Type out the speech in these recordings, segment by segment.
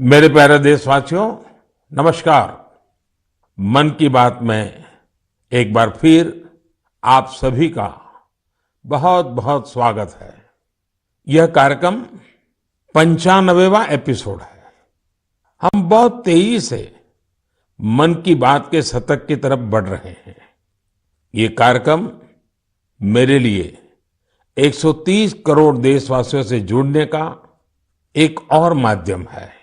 मेरे प्यारे देशवासियों, नमस्कार। मन की बात में एक बार फिर आप सभी का बहुत बहुत स्वागत है। यह कार्यक्रम 95वां एपिसोड है। हम बहुत तेजी से मन की बात के शतक की तरफ बढ़ रहे हैं। ये कार्यक्रम मेरे लिए 130 करोड़ देशवासियों से जुड़ने का एक और माध्यम है।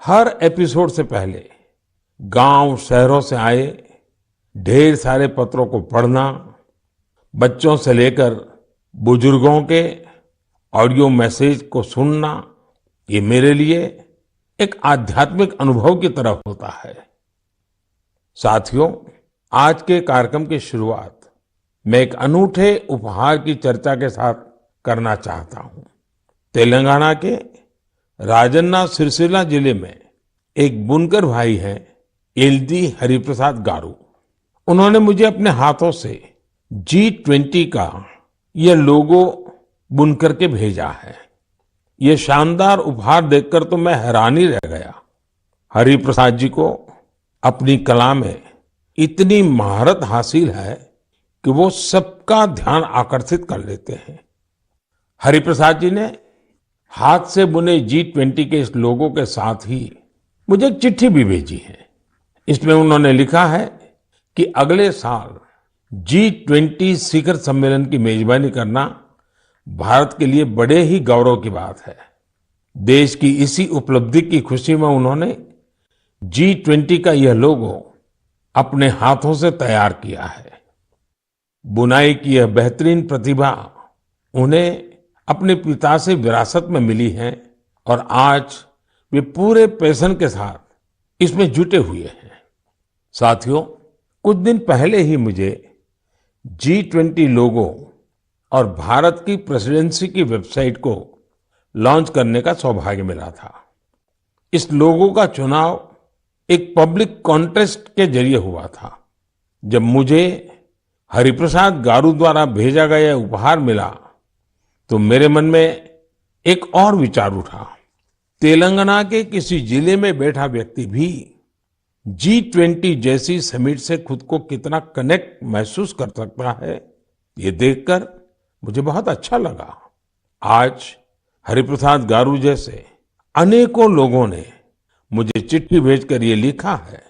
हर एपिसोड से पहले गांव शहरों से आए ढेर सारे पत्रों को पढ़ना, बच्चों से लेकर बुजुर्गों के ऑडियो मैसेज को सुनना, ये मेरे लिए एक आध्यात्मिक अनुभव की तरह होता है। साथियों, आज के कार्यक्रम की शुरुआत मैं एक अनूठे उपहार की चर्चा के साथ करना चाहता हूं। तेलंगाना के राजन्ना सिरसिल्ला जिले में एक बुनकर भाई हैं, एलदी हरिप्रसाद गारू। उन्होंने मुझे अपने हाथों से G20 का यह लोगो बुन करके भेजा है। ये शानदार उपहार देखकर तो मैं हैरान ही रह गया। हरिप्रसाद जी को अपनी कला में इतनी महारत हासिल है कि वो सबका ध्यान आकर्षित कर लेते हैं। हरिप्रसाद जी ने हाथ से बुने G20 के इस लोगो के साथ ही मुझे एक चिट्ठी भी भेजी है। इसमें उन्होंने लिखा है कि अगले साल G20 शिखर सम्मेलन की मेजबानी करना भारत के लिए बड़े ही गौरव की बात है। देश की इसी उपलब्धि की खुशी में उन्होंने G20 का यह लोगो अपने हाथों से तैयार किया है। बुनाई की यह बेहतरीन प्रतिभा उन्हें अपने पिता से विरासत में मिली है और आज वे पूरे पैशन के साथ इसमें जुटे हुए हैं। साथियों, कुछ दिन पहले ही मुझे G20 लोगो और भारत की प्रेसिडेंसी की वेबसाइट को लॉन्च करने का सौभाग्य मिला था। इस लोगो का चुनाव एक पब्लिक कॉन्टेस्ट के जरिए हुआ था। जब मुझे हरिप्रसाद गारू द्वारा भेजा गया उपहार मिला तो मेरे मन में एक और विचार उठा। तेलंगाना के किसी जिले में बैठा व्यक्ति भी G20 जैसी समिट से खुद को कितना कनेक्ट महसूस कर सकता है, ये देखकर मुझे बहुत अच्छा लगा। आज हरिप्रसाद गारू जैसे अनेकों लोगों ने मुझे चिट्ठी भेजकर ये लिखा है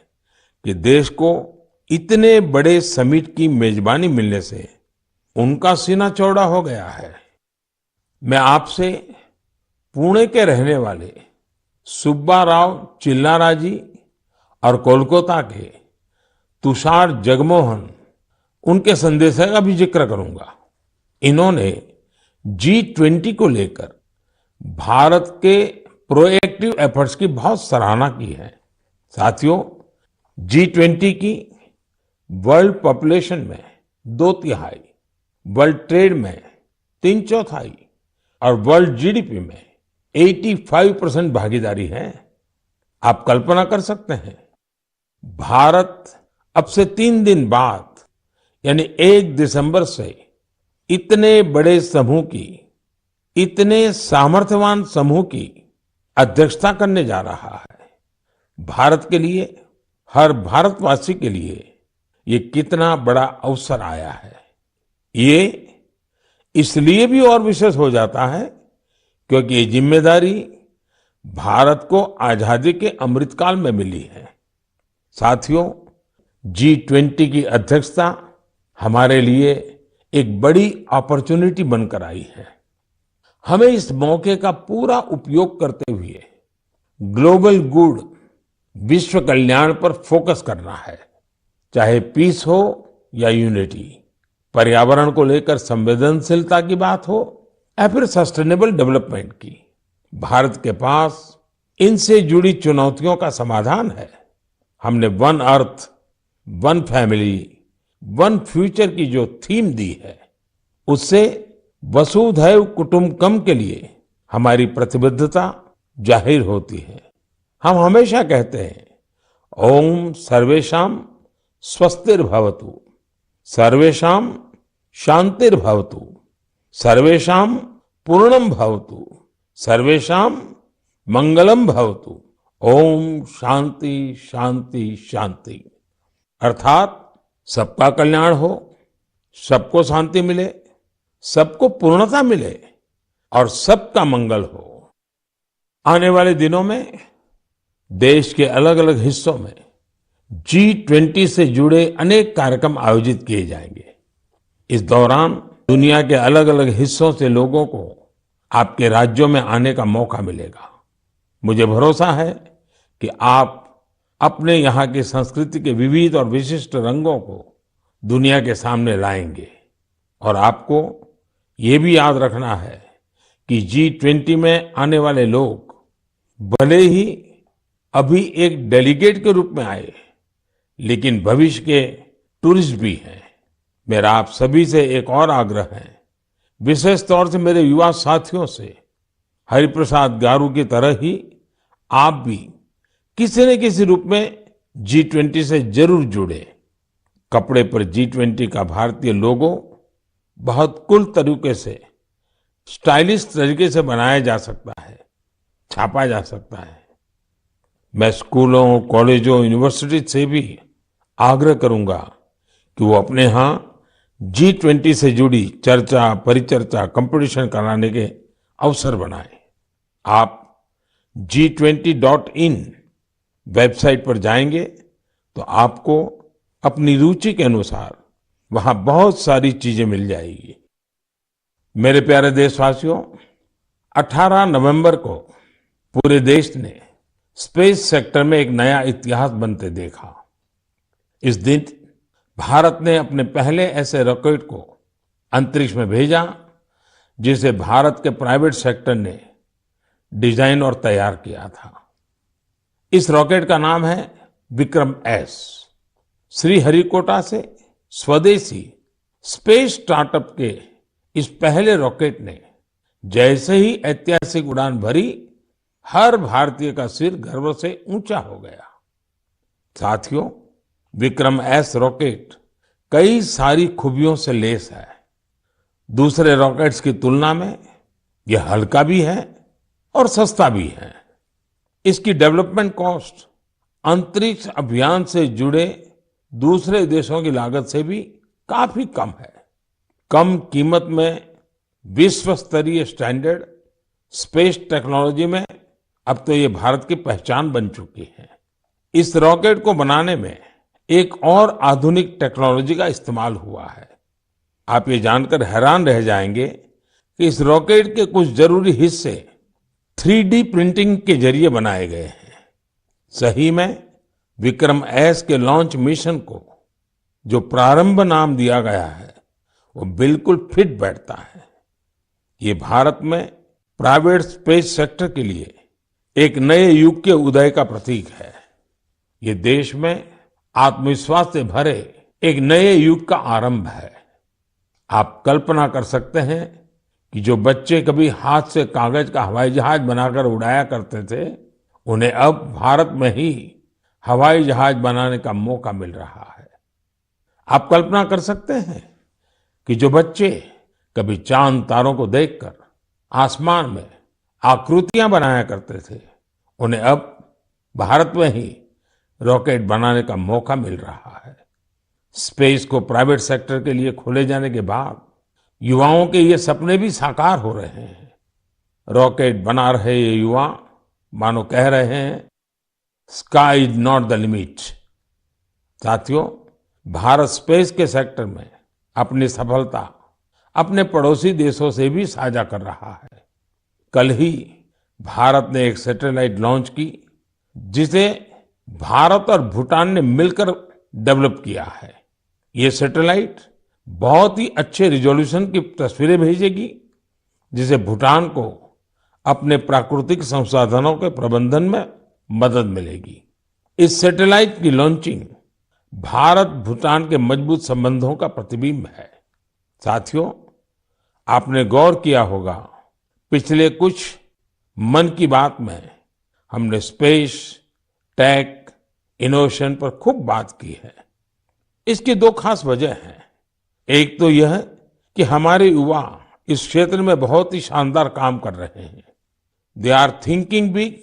कि देश को इतने बड़े समिट की मेजबानी मिलने से उनका सीना चौड़ा हो गया है। मैं आपसे पुणे के रहने वाले सुब्बा राव चिल्लारा जी और कोलकाता के तुषार जगमोहन, उनके संदेश का भी जिक्र करूंगा। इन्होंने G20 को लेकर भारत के प्रोएक्टिव एफर्ट्स की बहुत सराहना की है। साथियों, G20 की वर्ल्ड पॉपुलेशन में 2/3, वर्ल्ड ट्रेड में 3/4 और वर्ल्ड जीडीपी में 85% भागीदारी है। आप कल्पना कर सकते हैं, भारत अब से 3 दिन बाद यानी 1 दिसंबर से इतने बड़े समूह की, इतने सामर्थ्यवान समूह की अध्यक्षता करने जा रहा है। भारत के लिए, हर भारतवासी के लिए ये कितना बड़ा अवसर आया है। ये इसलिए भी और विशेष हो जाता है क्योंकि ये जिम्मेदारी भारत को आजादी के अमृतकाल में मिली है। साथियों, G20 की अध्यक्षता हमारे लिए एक बड़ी अपॉर्चुनिटी बनकर आई है। हमें इस मौके का पूरा उपयोग करते हुए ग्लोबल गुड, विश्व कल्याण पर फोकस करना है। चाहे पीस हो या यूनिटी, पर्यावरण को लेकर संवेदनशीलता की बात हो या फिर सस्टेनेबल डेवलपमेंट की, भारत के पास इनसे जुड़ी चुनौतियों का समाधान है। हमने one earth, one family, one future की जो थीम दी है, उससे वसुधैव कुटुंबकम के लिए हमारी प्रतिबद्धता जाहिर होती है। हम हमेशा कहते हैं, ओम सर्वेषाम स्वस्तिर्भवतु, सर्वेषाम शांतिर्भवतु, सर्वेषाम पूर्णम भवतु, सर्वेषाम मंगलम भवतु। ओम शांति शांति शांति। अर्थात सबका कल्याण हो, सबको शांति मिले, सबको पूर्णता मिले और सबका मंगल हो। आने वाले दिनों में देश के अलग अलग हिस्सों में G20 से जुड़े अनेक कार्यक्रम आयोजित किए जाएंगे। इस दौरान दुनिया के अलग अलग हिस्सों से लोगों को आपके राज्यों में आने का मौका मिलेगा। मुझे भरोसा है कि आप अपने यहाँ की संस्कृति के विविध और विशिष्ट रंगों को दुनिया के सामने लाएंगे। और आपको ये भी याद रखना है कि G20 में आने वाले लोग भले ही अभी एक डेलीगेट के रूप में आए, लेकिन भविष्य के टूरिस्ट भी हैं। मेरा आप सभी से एक और आग्रह है, विशेष तौर से मेरे युवा साथियों से, हरिप्रसाद गारू की तरह ही आप भी किसी न किसी रूप में G20 से जरूर जुड़े। कपड़े पर G20 का भारतीय लोगो बहुत कूल तरीके से, स्टाइलिश तरीके से बनाया जा सकता है, छापा जा सकता है। मैं स्कूलों, कॉलेजों, यूनिवर्सिटी से भी आग्रह करूंगा कि वो अपने यहाँ G20 से जुड़ी चर्चा, परिचर्चा, कंपटीशन कराने के अवसर बनाएं। आप G20.in वेबसाइट पर जाएंगे तो आपको अपनी रुचि के अनुसार वहां बहुत सारी चीजें मिल जाएगी। मेरे प्यारे देशवासियों, 18 नवंबर को पूरे देश ने स्पेस सेक्टर में एक नया इतिहास बनते देखा। इस दिन भारत ने अपने पहले ऐसे रॉकेट को अंतरिक्ष में भेजा जिसे भारत के प्राइवेट सेक्टर ने डिजाइन और तैयार किया था। इस रॉकेट का नाम है विक्रम-S। श्रीहरिकोटा से स्वदेशी स्पेस स्टार्टअप के इस पहले रॉकेट ने जैसे ही ऐतिहासिक उड़ान भरी, हर भारतीय का सिर गर्व से ऊंचा हो गया। साथियों, विक्रम-S रॉकेट कई सारी खूबियों से लेस है। दूसरे रॉकेट्स की तुलना में यह हल्का भी है और सस्ता भी है। इसकी डेवलपमेंट कॉस्ट अंतरिक्ष अभियान से जुड़े दूसरे देशों की लागत से भी काफी कम है। कम कीमत में विश्व स्तरीय स्टैंडर्ड स्पेस टेक्नोलॉजी में अब तो ये भारत की पहचान बन चुकी है। इस रॉकेट को बनाने में एक और आधुनिक टेक्नोलॉजी का इस्तेमाल हुआ है। आप ये जानकर हैरान रह जाएंगे कि इस रॉकेट के कुछ जरूरी हिस्से 3D प्रिंटिंग के जरिए बनाए गए हैं। सही में विक्रम-S के लॉन्च मिशन को जो प्रारंभ नाम दिया गया है, वो बिल्कुल फिट बैठता है। ये भारत में प्राइवेट स्पेस सेक्टर के लिए एक नए युग के उदय का प्रतीक है। ये देश में आत्मविश्वास से भरे एक नए युग का आरंभ है। आप कल्पना कर सकते हैं कि जो बच्चे कभी हाथ से कागज का हवाई जहाज बनाकर उड़ाया करते थे, उन्हें अब भारत में ही हवाई जहाज बनाने का मौका मिल रहा है। आप कल्पना कर सकते हैं कि जो बच्चे कभी चांद तारों को देखकर आसमान में आकृतियां बनाया करते थे, उन्हें अब भारत में ही रॉकेट बनाने का मौका मिल रहा है। स्पेस को प्राइवेट सेक्टर के लिए खोले जाने के बाद युवाओं के ये सपने भी साकार हो रहे हैं। रॉकेट बना रहे ये युवा मानो कह रहे हैं, sky is not the limit. साथियों, भारत स्पेस के सेक्टर में अपनी सफलता अपने पड़ोसी देशों से भी साझा कर रहा है। कल ही भारत ने एक सैटेलाइट लॉन्च की, जिसे भारत और भूटान ने मिलकर डेवलप किया है। ये सैटेलाइट बहुत ही अच्छे रिजोल्यूशन की तस्वीरें भेजेगी, जिसे भूटान को अपने प्राकृतिक संसाधनों के प्रबंधन में मदद मिलेगी। इस सैटेलाइट की लॉन्चिंग भारत भूटान के मजबूत संबंधों का प्रतिबिंब है। साथियों, आपने गौर किया होगा, पिछले कुछ मन की बात में हमने स्पेस, टेक, इनोवेशन पर खूब बात की है। इसकी दो खास वजह हैं। एक तो यह कि हमारे युवा इस क्षेत्र में बहुत ही शानदार काम कर रहे हैं। They are thinking big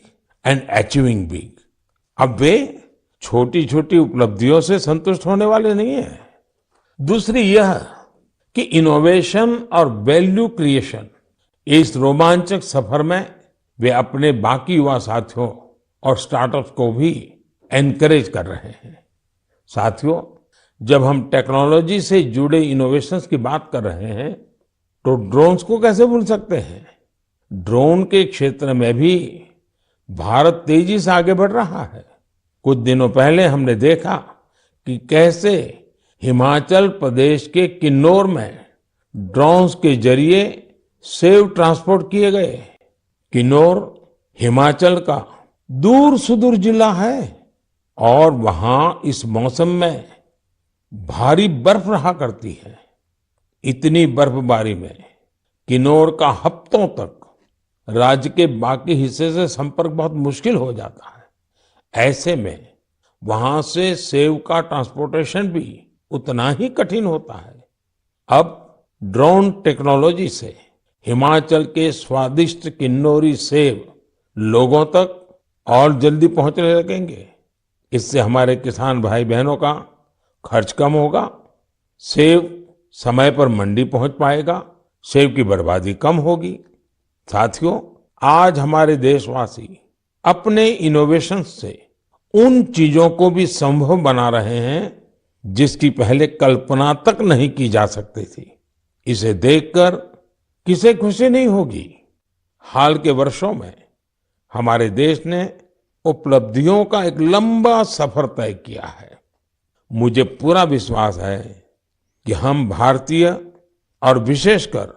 and achieving big. अब वे छोटी छोटी उपलब्धियों से संतुष्ट होने वाले नहीं हैं। दूसरी यह कि इनोवेशन और वैल्यू क्रिएशन, इस रोमांचक सफर में वे अपने बाकी युवा साथियों और स्टार्टअप्स को भी एनकरेज कर रहे हैं। साथियों, जब हम टेक्नोलॉजी से जुड़े इनोवेशंस की बात कर रहे हैं तो ड्रोन्स को कैसे भूल सकते हैं। ड्रोन के क्षेत्र में भी भारत तेजी से आगे बढ़ रहा है। कुछ दिनों पहले हमने देखा कि कैसे हिमाचल प्रदेश के किन्नौर में ड्रोन्स के जरिए सेव ट्रांसपोर्ट किए गए। किन्नौर हिमाचल का दूर सुदूर जिला है और वहां इस मौसम में भारी बर्फ रहा करती है। इतनी बर्फबारी में किन्नौर का हफ्तों तक राज्य के बाकी हिस्से से संपर्क बहुत मुश्किल हो जाता है। ऐसे में वहां से सेव का ट्रांसपोर्टेशन भी उतना ही कठिन होता है। अब ड्रोन टेक्नोलॉजी से हिमाचल के स्वादिष्ट किन्नौरी सेव लोगों तक और जल्दी पहुंचने लगेंगे। इससे हमारे किसान भाई बहनों का खर्च कम होगा, सेव समय पर मंडी पहुंच पाएगा, सेव की बर्बादी कम होगी। साथियों, आज हमारे देशवासी अपने इनोवेशन से उन चीजों को भी संभव बना रहे हैं जिसकी पहले कल्पना तक नहीं की जा सकती थी। इसे देखकर किसे खुशी नहीं होगी। हाल के वर्षों में हमारे देश ने उपलब्धियों का एक लंबा सफर तय किया है। मुझे पूरा विश्वास है कि हम भारतीय और विशेषकर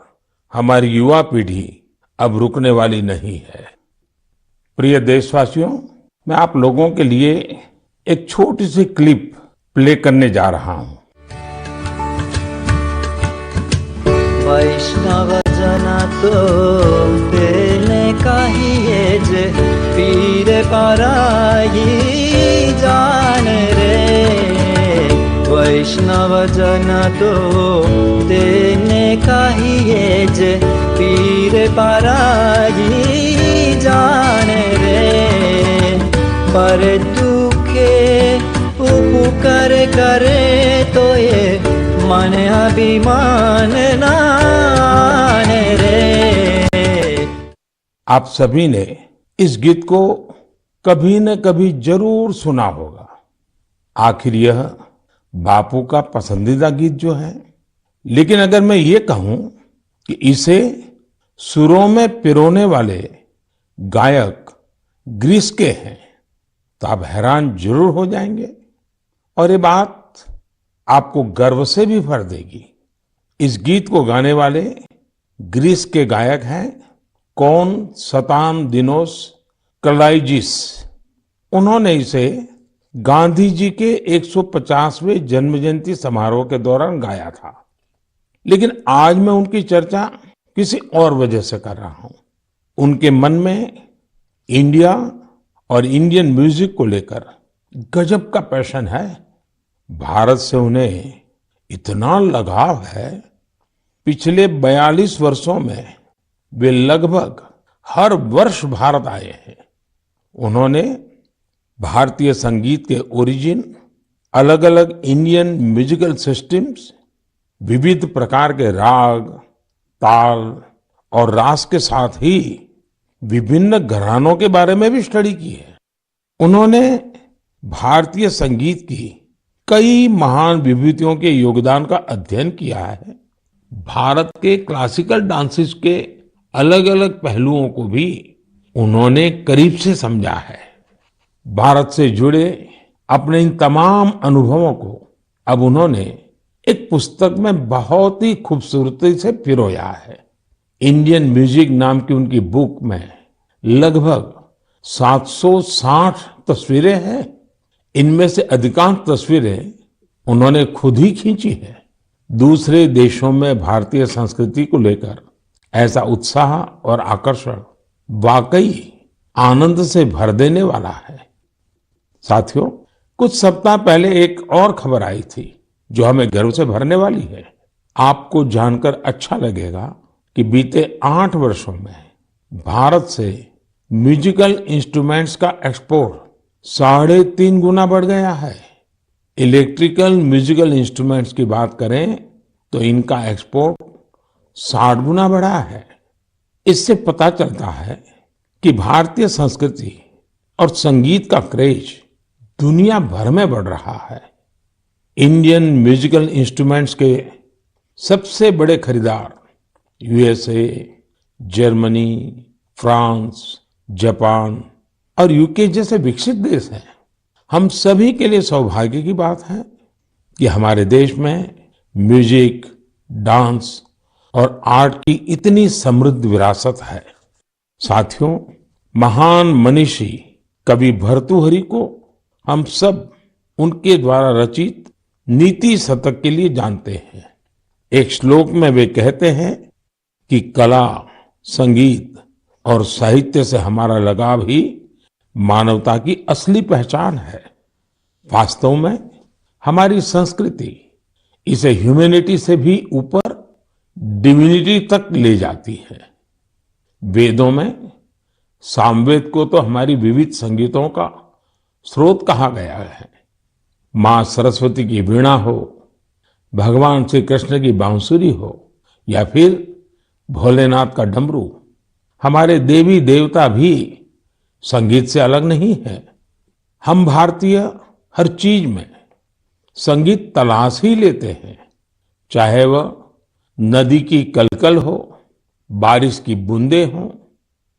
हमारी युवा पीढ़ी अब रुकने वाली नहीं है। प्रिय देशवासियों, मैं आप लोगों के लिए एक छोटी सी क्लिप प्ले करने जा रहा हूं। वैष्णव जन तो तेने कहिए जे पीर पराई जान रे। वैष्णव जन तो तेने कहिए जे पीर पराई जान रे। पर दुखे उपकार करे तो ये मन अभिमान नान रे। आप सभी ने इस गीत को कभी न कभी जरूर सुना होगा। आखिर यह बापू का पसंदीदा गीत जो है। लेकिन अगर मैं ये कहूं कि इसे सुरों में पिरोने वाले गायक ग्रीस के हैं तो आप हैरान जरूर हो जाएंगे और ये बात आपको गर्व से भी भर देगी। इस गीत को गाने वाले ग्रीस के गायक हैं कोनस्तान्तिनोस कलाइजिस। उन्होंने इसे गांधी जी के 150वें जन्म जयंती समारोह के दौरान गाया था। लेकिन आज मैं उनकी चर्चा किसी और वजह से कर रहा हूं। उनके मन में इंडिया और इंडियन म्यूजिक को लेकर गजब का पैशन है। भारत से उन्हें इतना लगाव है, पिछले 42 वर्षों में वे लगभग हर वर्ष भारत आए हैं। उन्होंने भारतीय संगीत के ओरिजिन, अलग अलग इंडियन म्यूजिकल सिस्टम्स, विविध प्रकार के राग, ताल और रास के साथ ही विभिन्न घरानों के बारे में भी स्टडी की है। उन्होंने भारतीय संगीत की कई महान विभूतियों के योगदान का अध्ययन किया है। भारत के क्लासिकल डांसेस के अलग अलग पहलुओं को भी उन्होंने करीब से समझा है। भारत से जुड़े अपने इन तमाम अनुभवों को अब उन्होंने एक पुस्तक में बहुत ही खूबसूरती से पिरोया है। इंडियन म्यूजिक नाम की उनकी बुक में लगभग 760 तस्वीरें हैं। इनमें से अधिकांश तस्वीरें उन्होंने खुद ही खींची है। दूसरे देशों में भारतीय संस्कृति को लेकर ऐसा उत्साह और आकर्षण वाकई आनंद से भर देने वाला है। साथियों, कुछ सप्ताह पहले एक और खबर आई थी जो हमें गर्व से भरने वाली है। आपको जानकर अच्छा लगेगा कि बीते 8 वर्षों में भारत से म्यूजिकल इंस्ट्रूमेंट्स का एक्सपोर्ट 3.5 गुना बढ़ गया है। इलेक्ट्रिकल म्यूजिकल इंस्ट्रूमेंट्स की बात करें तो इनका एक्सपोर्ट 60 गुना बढ़ा है। इससे पता चलता है कि भारतीय संस्कृति और संगीत का क्रेज दुनिया भर में बढ़ रहा है। इंडियन म्यूजिकल इंस्ट्रूमेंट्स के सबसे बड़े खरीदार यूएसए, जर्मनी, फ्रांस, जापान और यूके जैसे विकसित देश हैं। हम सभी के लिए सौभाग्य की बात है कि हमारे देश में म्यूजिक, डांस और आर्ट की इतनी समृद्ध विरासत है। साथियों, महान मनीषी कवि भर्तृहरि को हम सब उनके द्वारा रचित नीति शतक के लिए जानते हैं। एक श्लोक में वे कहते हैं कि कला, संगीत और साहित्य से हमारा लगाव ही मानवता की असली पहचान है। वास्तव में हमारी संस्कृति इसे ह्यूमैनिटी से भी ऊपर डिविनिटी तक ले जाती है। वेदों में सामवेद को तो हमारी विविध संगीतों का स्रोत कहा गया है। माँ सरस्वती की वीणा हो, भगवान श्री कृष्ण की बांसुरी हो या फिर भोलेनाथ का डमरू, हमारे देवी देवता भी संगीत से अलग नहीं है। हम भारतीय हर चीज में संगीत तलाश ही लेते हैं, चाहे वह नदी की कलकल हो, बारिश की बूंदें हो,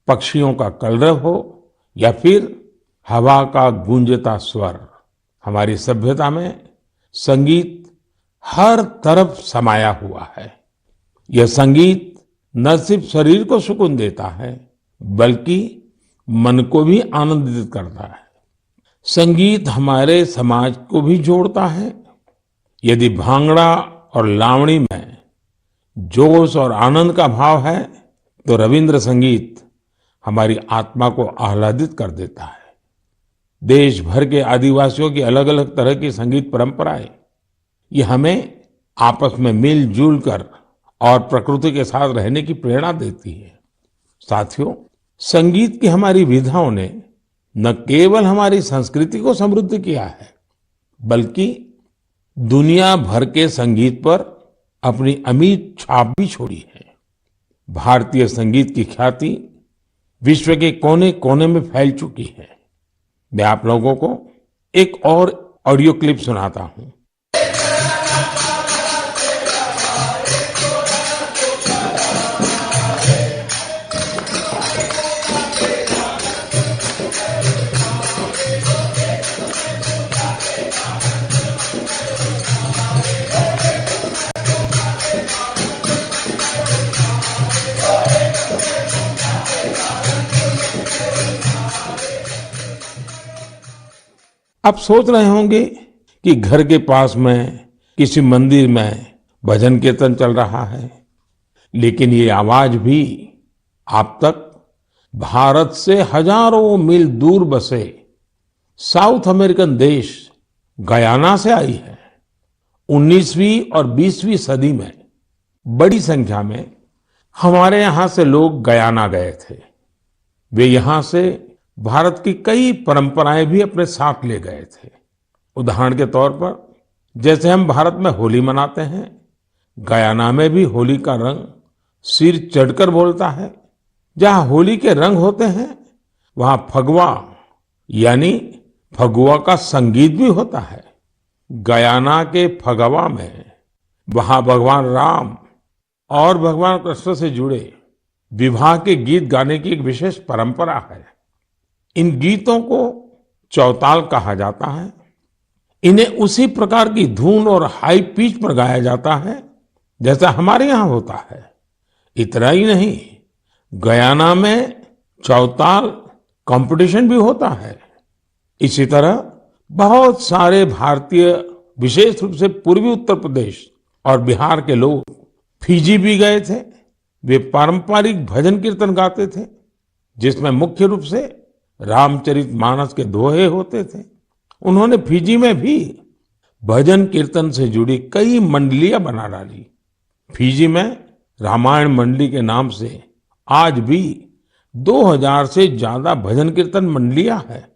पक्षियों का कलरव हो या फिर हवा का गूंजता स्वर। हमारी सभ्यता में संगीत हर तरफ समाया हुआ है। यह संगीत न सिर्फ शरीर को सुकून देता है बल्कि मन को भी आनंदित करता है। संगीत हमारे समाज को भी जोड़ता है। यदि भांगड़ा और लावणी में जोश और आनंद का भाव है तो रविंद्र संगीत हमारी आत्मा को आह्लादित कर देता है। देश भर के आदिवासियों की अलग अलग तरह की संगीत परंपराएं ये हमें आपस में मिलजुल कर और प्रकृति के साथ रहने की प्रेरणा देती है। साथियों, संगीत की हमारी विधाओं ने न केवल हमारी संस्कृति को समृद्ध किया है बल्कि दुनिया भर के संगीत पर अपनी अमिट छाप भी छोड़ी है। भारतीय संगीत की ख्याति विश्व के कोने कोने में फैल चुकी है। मैं आप लोगों को एक और ऑडियो क्लिप सुनाता हूं। आप सोच रहे होंगे कि घर के पास में किसी मंदिर में भजन कीर्तन चल रहा है, लेकिन ये आवाज भी आप तक भारत से हजारों मील दूर बसे साउथ अमेरिकन देश गयाना से आई है। 19वीं और 20वीं सदी में बड़ी संख्या में हमारे यहां से लोग गयाना गए थे। वे यहां से भारत की कई परंपराएं भी अपने साथ ले गए थे। उदाहरण के तौर पर जैसे हम भारत में होली मनाते हैं, गयाना में भी होली का रंग सिर चढ़कर बोलता है। जहां होली के रंग होते हैं वहां फगवा यानी फगुआ का संगीत भी होता है। गयाना के फगवा में वहां भगवान राम और भगवान कृष्ण से जुड़े विवाह के गीत गाने की एक विशेष परंपरा है। इन गीतों को चौताल कहा जाता है। इन्हें उसी प्रकार की धुन और हाई पिच पर गाया जाता है जैसा हमारे यहाँ होता है। इतना ही नहीं, गयाना में चौताल कंपटीशन भी होता है। इसी तरह बहुत सारे भारतीय, विशेष रूप से पूर्वी उत्तर प्रदेश और बिहार के लोग फिजी भी गए थे। वे पारंपरिक भजन कीर्तन गाते थे जिसमें मुख्य रूप से रामचरितमानस के दोहे होते थे। उन्होंने फिजी में भी भजन कीर्तन से जुड़ी कई मंडलियां बना डाली। फिजी में रामायण मंडली के नाम से आज भी 2000 से ज्यादा भजन कीर्तन मंडलियां हैं।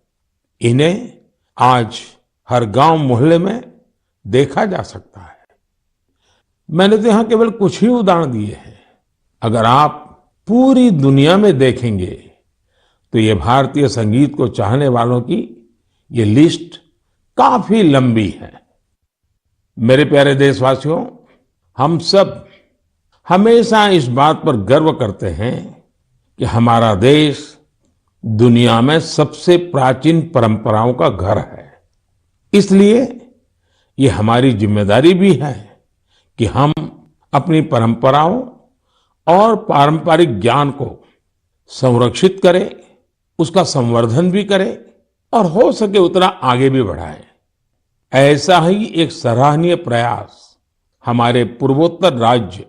इन्हें आज हर गांव मोहल्ले में देखा जा सकता है। मैंने तो यहाँ केवल कुछ ही उदाहरण दिए हैं। अगर आप पूरी दुनिया में देखेंगे तो ये भारतीय संगीत को चाहने वालों की ये लिस्ट काफी लंबी है। मेरे प्यारे देशवासियों, हम सब हमेशा इस बात पर गर्व करते हैं कि हमारा देश दुनिया में सबसे प्राचीन परंपराओं का घर है। इसलिए ये हमारी जिम्मेदारी भी है कि हम अपनी परंपराओं और पारंपरिक ज्ञान को संरक्षित करें, उसका संवर्धन भी करें और हो सके उतना आगे भी बढ़ाएं। ऐसा ही एक सराहनीय प्रयास हमारे पूर्वोत्तर राज्य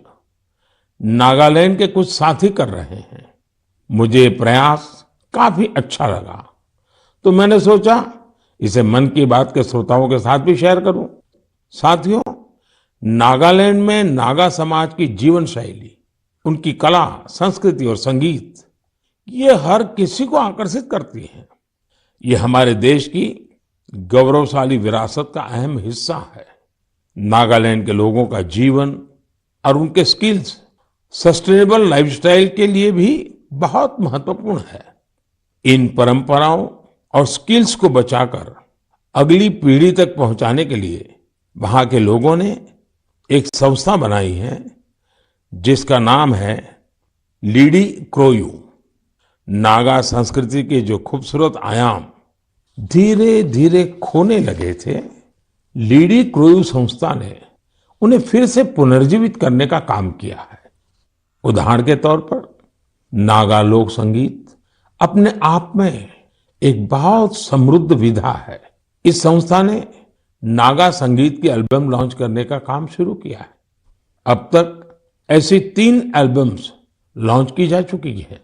नागालैंड के कुछ साथी कर रहे हैं। मुझे ये प्रयास काफी अच्छा लगा, तो मैंने सोचा इसे मन की बात के श्रोताओं के साथ भी शेयर करूं। साथियों, नागालैंड में नागा समाज की जीवन शैली, उनकी कला, संस्कृति और संगीत, ये हर किसी को आकर्षित करती है। ये हमारे देश की गौरवशाली विरासत का अहम हिस्सा है। नागालैंड के लोगों का जीवन और उनके स्किल्स सस्टेनेबल लाइफस्टाइल के लिए भी बहुत महत्वपूर्ण है। इन परंपराओं और स्किल्स को बचाकर अगली पीढ़ी तक पहुंचाने के लिए वहां के लोगों ने एक संस्था बनाई है जिसका नाम है लीडी क्रोयू। नागा संस्कृति के जो खूबसूरत आयाम धीरे धीरे खोने लगे थे, लीडी क्रोयू संस्था ने उन्हें फिर से पुनर्जीवित करने का काम किया है। उदाहरण के तौर पर नागा लोक संगीत अपने आप में एक बहुत समृद्ध विधा है। इस संस्था ने नागा संगीत की एल्बम लॉन्च करने का काम शुरू किया है। अब तक ऐसी 3 एल्बम्स लॉन्च की जा चुकी है।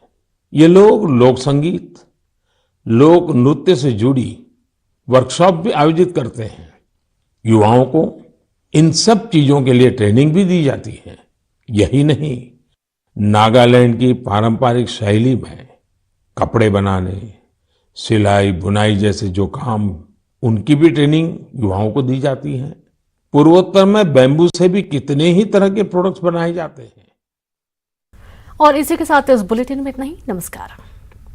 ये लोग लोक संगीत, लोक नृत्य से जुड़ी वर्कशॉप भी आयोजित करते हैं। युवाओं को इन सब चीजों के लिए ट्रेनिंग भी दी जाती है। यही नहीं, नागालैंड की पारंपरिक शैली में कपड़े बनाने, सिलाई, बुनाई जैसे जो काम, उनकी भी ट्रेनिंग युवाओं को दी जाती है। पूर्वोत्तर में बैम्बू से भी कितने ही तरह के प्रोडक्ट्स बनाए जाते हैं। और इसी के साथ इस बुलेटिन में इतना ही। नमस्कार।